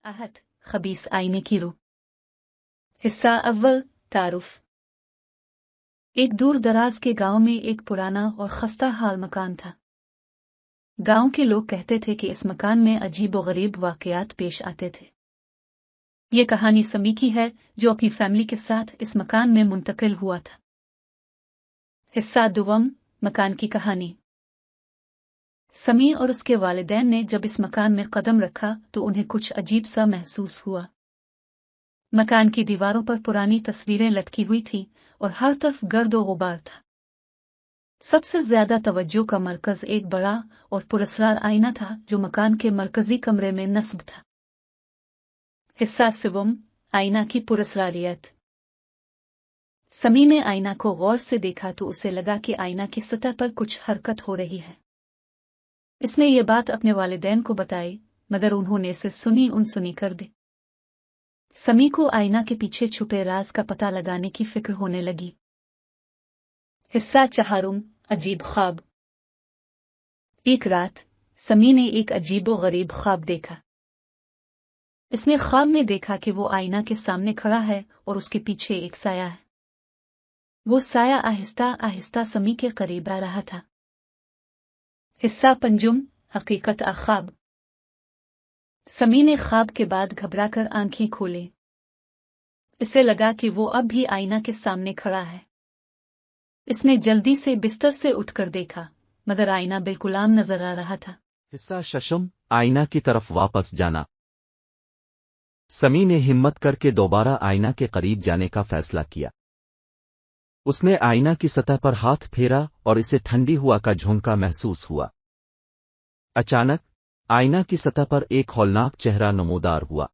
आहट खबीस आईने की रूह। हिस्सा अव्वल तारुफ। एक दूर दराज के गांव में एक पुराना और खस्ता हाल मकान था। गांव के लोग कहते थे कि इस मकान में अजीब व गरीब वाकयात पेश आते थे। ये कहानी समी की है जो अपनी फैमिली के साथ इस मकान में मुंतकिल हुआ था। हिस्सा दुवम, मकान की कहानी। समी और उसके वालिदैन ने जब इस मकान में कदम रखा तो उन्हें कुछ अजीब सा महसूस हुआ। मकान की दीवारों पर पुरानी तस्वीरें लटकी हुई थीं और हर तरफ गर्द और गुबार था। सबसे ज्यादा तवज्जो का मरकज एक बड़ा और पुरस्कार आईना था जो मकान के मरकजी कमरे में नस्ब था। हिस्सा सिवम, आईना की पुरस्कारियत। समी ने आईना को गौर से देखा तो उसे लगा कि आईना की सतह पर कुछ हरकत हो रही है। इसने ये बात अपने वालिदैन को बताई, मगर उन्होंने इसे सुनी अनसुनी कर दी। समी को आईना के पीछे छुपे राज का पता लगाने की फिक्र होने लगी। हिस्सा चहारुम, अजीब ख्वाब। एक रात समी ने एक अजीब व गरीब ख्वाब देखा। इसने ख्वाब में देखा कि वो आईना के सामने खड़ा है और उसके पीछे एक साया है। वो साया आहिस्ता आहिस्ता समी के करीब आ रहा था। हिस्सा पंजुम, हकीकत ख्वाब। समी ने ख्वाब के बाद घबराकर आंखें खोली। इसे लगा कि वो अब भी आईना के सामने खड़ा है। इसने जल्दी से बिस्तर से उठकर देखा, मगर आईना बिल्कुल आम नजर आ रहा था। हिस्सा शशम, आईना की तरफ वापस जाना। समी ने हिम्मत करके दोबारा आईना के करीब जाने का फैसला किया। उसने आईना की सतह पर हाथ फेरा और इसे ठंडी हवा का झोंका महसूस हुआ। अचानक आईना की सतह पर एक हौलनाक चेहरा नमूदार हुआ।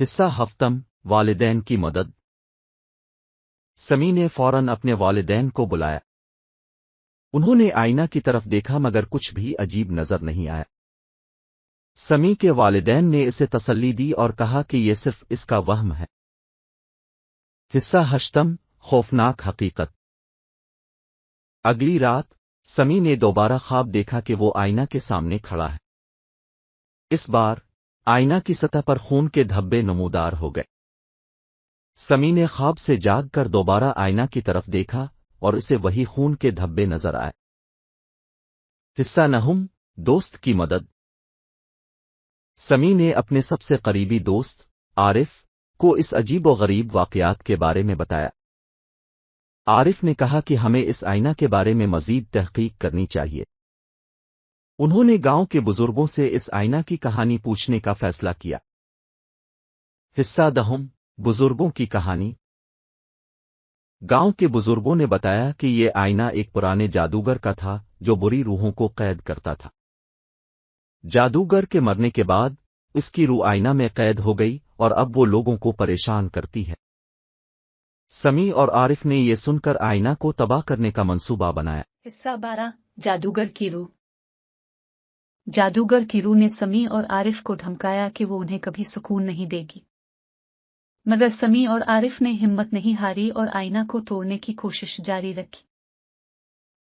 हिस्सा हफ्तम, वालिदैन की मदद। समी ने फौरन अपने वालिदैन को बुलाया। उन्होंने आईना की तरफ देखा मगर कुछ भी अजीब नजर नहीं आया। समी के वालिदैन ने इसे तसल्ली दी और कहा कि यह सिर्फ इसका वहम है। हिस्सा हश्तम, खौफनाक हकीकत। अगली रात समी ने दोबारा ख्वाब देखा कि वो आईना के सामने खड़ा है। इस बार आईना की सतह पर खून के धब्बे नमूदार हो गए। समी ने ख्वाब से जाग कर दोबारा आईना की तरफ देखा और इसे वही खून के धब्बे नजर आए। हिस्सा नहुम, दोस्त की मदद। समी ने अपने सबसे करीबी दोस्त आरिफ को इस अजीब व गरीब वाकयात के बारे में बताया। आरिफ ने कहा कि हमें इस आईना के बारे में मजीद तहकीक करनी चाहिए। उन्होंने गांव के बुजुर्गों से इस आईना की कहानी पूछने का फैसला किया। हिस्सा दहुम, बुजुर्गों की कहानी। गांव के बुजुर्गों ने बताया कि ये आईना एक पुराने जादूगर का था जो बुरी रूहों को कैद करता था। जादूगर के मरने के बाद इसकी रूह आईना में कैद हो गई और अब वो लोगों को परेशान करती है। समी और आरिफ ने यह सुनकर आईना को तबाह करने का मंसूबा बनाया। हिस्सा 12, जादूगर की रूह। जादूगर की रूह ने समी और आरिफ को धमकाया कि वो उन्हें कभी सुकून नहीं देगी। मगर समी और आरिफ ने हिम्मत नहीं हारी और आईना को तोड़ने की कोशिश जारी रखी।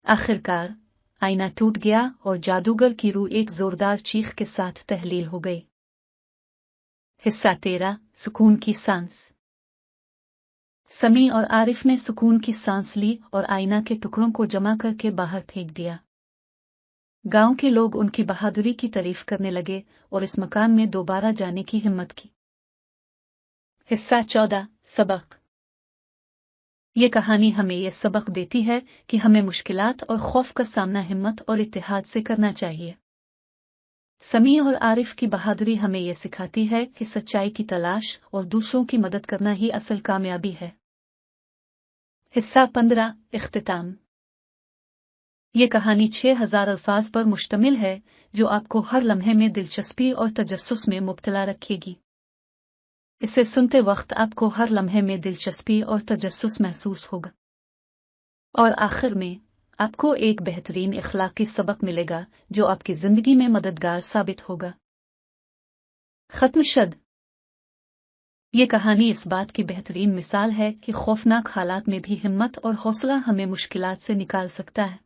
आखिरकार आईना टूट गया और जादूगर की रूह एक जोरदार चीख के साथ तहलील हो गई। हिस्सा 13, सुकून की सांस। समी और आरिफ ने सुकून की सांस ली और आईना के टुकड़ों को जमा करके बाहर फेंक दिया। गांव के लोग उनकी बहादुरी की तारीफ करने लगे और इस मकान में दोबारा जाने की हिम्मत की। हिस्सा 14, सबक। ये कहानी हमें यह सबक देती है कि हमें मुश्किलात और खौफ का सामना हिम्मत और इत्तेहाद से करना चाहिए। समी और आरिफ की बहादुरी हमें यह सिखाती है कि सच्चाई की तलाश और दूसरों की मदद करना ही असल कामयाबी है। हिस्सा 15, इख्तिताम। ये कहानी 6000 अल्फाज पर मुश्तमिल है जो आपको हर लम्हे में दिलचस्पी और तजस्सुस में मुब्तला रखेगी। इसे सुनते वक्त आपको हर लम्हे में दिलचस्पी और तजस्सुस महसूस होगा और आखिर में आपको एक बेहतरीन इखलाकी सबक मिलेगा जो आपकी जिंदगी में मददगार साबित होगा। खत्म शद। ये कहानी इस बात की बेहतरीन मिसाल है कि खौफनाक हालात में भी हिम्मत और हौसला हमें मुश्किलात से निकाल सकता है।